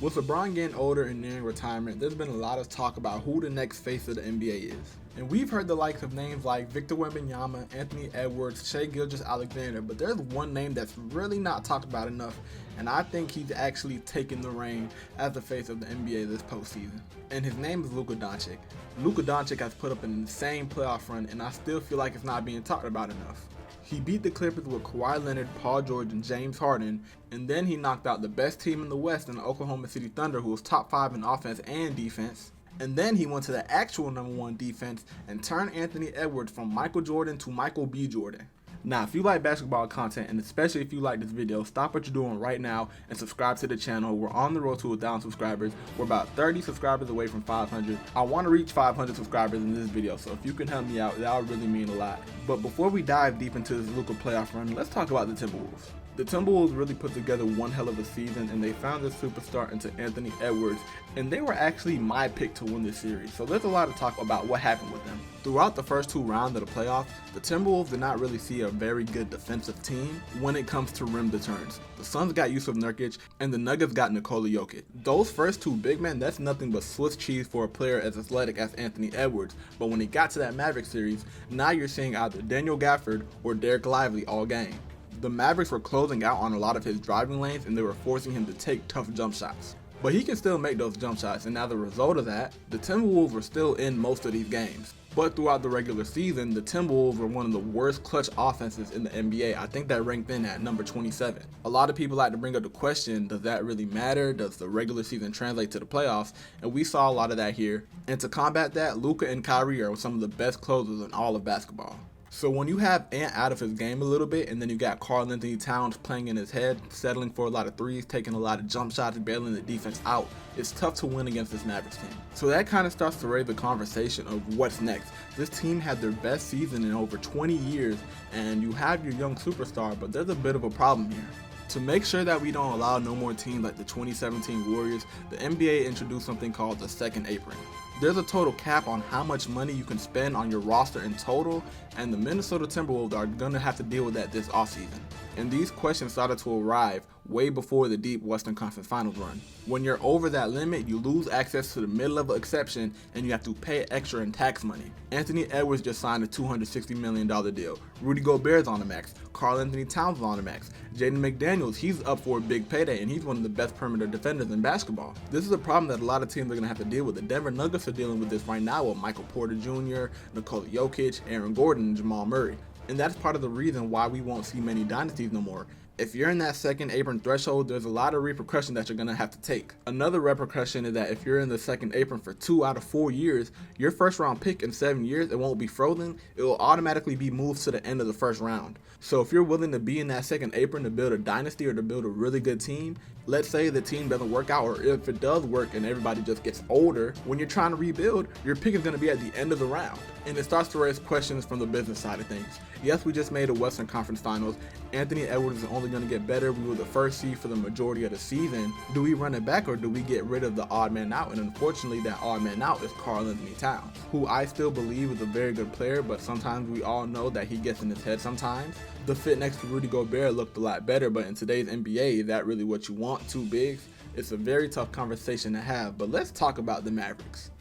With LeBron getting older and nearing retirement, there's been a lot of talk about who the next face of the NBA is. And we've heard the likes of names like Victor Wembanyama, Anthony Edwards, Shai Gilgeous-Alexander, but there's one name that's really not talked about enough, and I think he's actually taken the reign as the face of the NBA this postseason. And his name is Luka Doncic. Luka Doncic has put up an insane playoff run, and I still feel like it's not being talked about enough. He beat the Clippers with Kawhi Leonard, Paul George, and James Harden, and then he knocked out the best team in the West in the Oklahoma City Thunder, who was top 5 in offense and defense. And then he went to the actual #1 defense and turned Anthony Edwards from Michael Jordan to Michael B. Jordan. Now, if you like basketball content, and especially if you like this video, stop what you're doing right now and subscribe to the channel. We're on the road to 1,000 subscribers. We're about 30 subscribers away from 500. I want to reach 500 subscribers in this video, so if you can help me out, that would really mean a lot. But before we dive deep into this Luka playoff run, let's talk about the Timberwolves. The Timberwolves really put together one hell of a season, and they found their superstar into Anthony Edwards, and they were actually my pick to win this series, so there's a lot of talk about what happened with them. Throughout the first 2 rounds of the playoffs, the Timberwolves did not really see a very good defensive team when it comes to rim returns. The Suns got Yusuf Nurkic, and the Nuggets got Nikola Jokic. Those first 2 big men, that's nothing but Swiss cheese for a player as athletic as Anthony Edwards, but when it got to that Mavericks series, now you're seeing either Daniel Gafford or Derek Lively all game. The Mavericks were closing out on a lot of his driving lanes, and they were forcing him to take tough jump shots. But he can still make those jump shots, and as a result of that, the Timberwolves were still in most of these games. But throughout the regular season, the Timberwolves were one of the worst clutch offenses in the NBA. I think that ranked in at number 27. A lot of people like to bring up the question, does that really matter? Does the regular season translate to the playoffs? And we saw a lot of that here. And to combat that, Luka and Kyrie are some of the best closers in all of basketball. So when you have Ant out of his game a little bit, and then you got Karl-Anthony Towns playing in his head, settling for a lot of threes, taking a lot of jump shots, bailing the defense out, it's tough to win against this Mavericks team. So that kind of starts to raise the conversation of what's next. This team had their best season in over 20 years, and you have your young superstar, but there's a bit of a problem here. To make sure that we don't allow no more teams like the 2017 Warriors, the NBA introduced something called the second apron. There's a total cap on how much money you can spend on your roster in total, and the Minnesota Timberwolves are going to have to deal with that this offseason. And these questions started to arrive way before the deep Western Conference Finals run. When you're over that limit, you lose access to the mid-level exception, and you have to pay extra in tax money. Anthony Edwards just signed a $260 million deal. Rudy Gobert's on the max. Karl-Anthony Towns is on the max. Jaden McDaniels, he's up for a big payday, and he's one of the best perimeter defenders in basketball. This is a problem that a lot of teams are going to have to deal with. The Denver Nuggets are dealing with this right now with Michael Porter Jr., Nikola Jokic, Aaron Gordon, and Jamal Murray. And that's part of the reason why we won't see many dynasties no more. If you're in that second apron threshold, there's a lot of repercussions that you're going to have to take. Another repercussion is that if you're in the second apron for 2 out of 4 years, your first round pick in 7 years, it won't be frozen. It will automatically be moved to the end of the first round. So if you're willing to be in that second apron to build a dynasty or to build a really good team, let's say the team doesn't work out, or if it does work and everybody just gets older, when you're trying to rebuild, your pick is going to be at the end of the round. And it starts to raise questions from the business side of things. Yes, we just made a Western Conference Finals. Anthony Edwards is only going to get better. We were the first seed for the majority of the season. Do we run it back, or do we get rid of the odd man out? And unfortunately, that odd man out is Karl-Anthony Towns, who I still believe is a very good player, but sometimes we all know that he gets in his head sometimes. The fit next to Rudy Gobert looked a lot better, but in today's NBA, is that really what you want, 2 bigs? It's a very tough conversation to have, but let's talk about the Mavericks.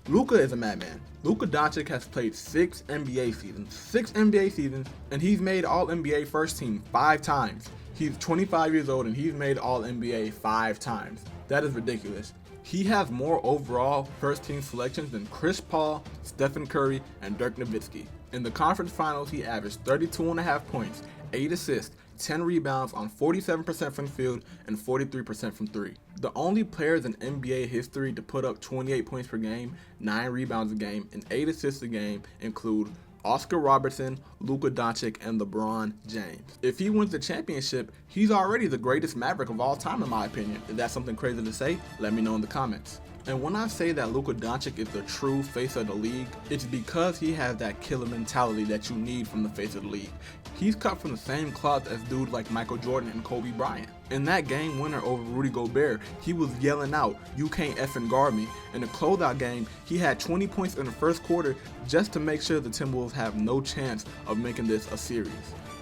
Luka is a madman. Luka Doncic has played 6 NBA seasons, and he's made All-NBA first team 5 times. He's 25 years old, and he's made All-NBA 5 times. That is ridiculous. He has more overall first team selections than Chris Paul, Stephen Curry, and Dirk Nowitzki. In the conference finals, he averaged 32.5 points, 8 assists, 10 rebounds on 47% from the field and 43% from 3. The only players in NBA history to put up 28 points per game, 9 rebounds a game, and 8 assists a game include Oscar Robertson, Luka Doncic, and LeBron James. If he wins the championship, he's already the greatest Maverick of all time in my opinion. Is that something crazy to say? Let me know in the comments. And when I say that Luka Doncic is the true face of the league, it's because he has that killer mentality that you need from the face of the league. He's cut from the same cloth as dudes like Michael Jordan and Kobe Bryant. In that game winner over Rudy Gobert, he was yelling out, "You can't effing guard me." In the closeout game, he had 20 points in the first quarter just to make sure the Timberwolves have no chance of making this a series.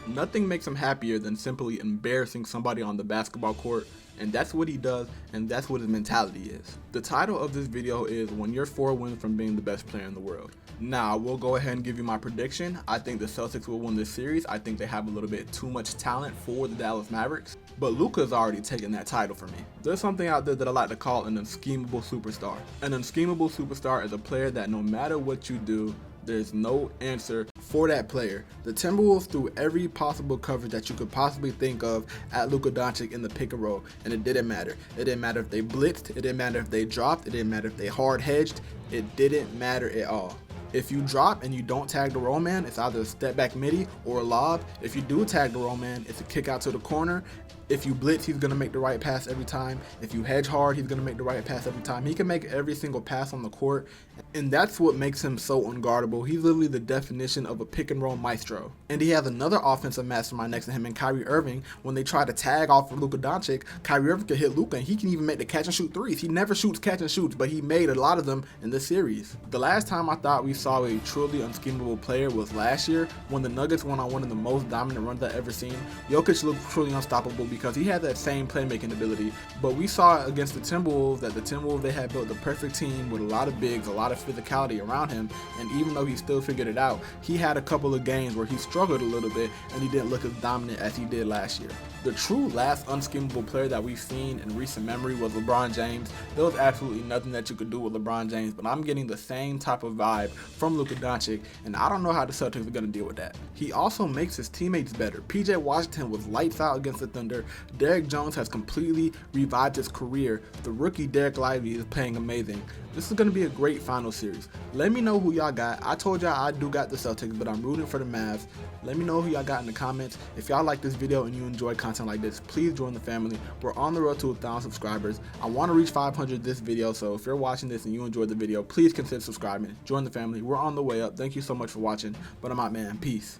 Nothing makes him happier than simply embarrassing somebody on the basketball court, and that's what he does, and that's what his mentality is. The title of this video is When You're 4 Wins from Being the Best Player in the World. Now, I will go ahead and give you my prediction. I think the Celtics will win this series. I think they have a little bit too much talent for the Dallas Mavericks, but Luka's already taken that title for me. There's something out there that I like to call an unschemable superstar. An unschemable superstar is a player that no matter what you do, there's no answer for that player. The Timberwolves threw every possible coverage that you could possibly think of at Luka Doncic in the pick and roll, and it didn't matter. It didn't matter if they blitzed, it didn't matter if they dropped, it didn't matter if they hard hedged, it didn't matter at all. If you drop and you don't tag the roll man, it's either a step back midi or a lob. If you do tag the roll man, it's a kick out to the corner. If you blitz, he's going to make the right pass every time. If you hedge hard, he's going to make the right pass every time. He can make every single pass on the court, and that's what makes him so unguardable. He's literally the definition of a pick and roll maestro. And he has another offensive mastermind next to him in Kyrie Irving. When they try to tag off of Luka Doncic, Kyrie Irving can hit Luka, and he can even make the catch and shoot threes. He never shoots catch and shoots, but he made a lot of them in this series. The last time I thought we saw a truly unschemable player was last year when the Nuggets went on one of the most dominant runs I've ever seen. Jokic looked truly unstoppable because he had that same playmaking ability, but we saw against the Timberwolves that the Timberwolves, they had built the perfect team with a lot of bigs, a lot of physicality around him, and even though he still figured it out, he had a couple of games where he struggled a little bit and he didn't look as dominant as he did last year. The true last unschemable player that we've seen in recent memory was LeBron James. There was absolutely nothing that you could do with LeBron James, but I'm getting the same type of vibe from Luka Doncic, and I don't know how the Celtics are going to deal with that. He also makes his teammates better. PJ Washington was lights out against the Thunder. Derrick Jones has completely revived his career. The rookie Derek Lively is playing amazing. This is going to be a great final series. Let me know who y'all got. I told y'all I do got the Celtics, but I'm rooting for the Mavs. Let me know who y'all got in the comments. If y'all like this video and you enjoy content like this, please join the family. We're on the road to 1,000 subscribers. I want to reach 500 this video, so if you're watching this and you enjoyed the video, please consider subscribing. Join the family. We're on the way up. Thank you so much for watching, but I'm out, man. Peace.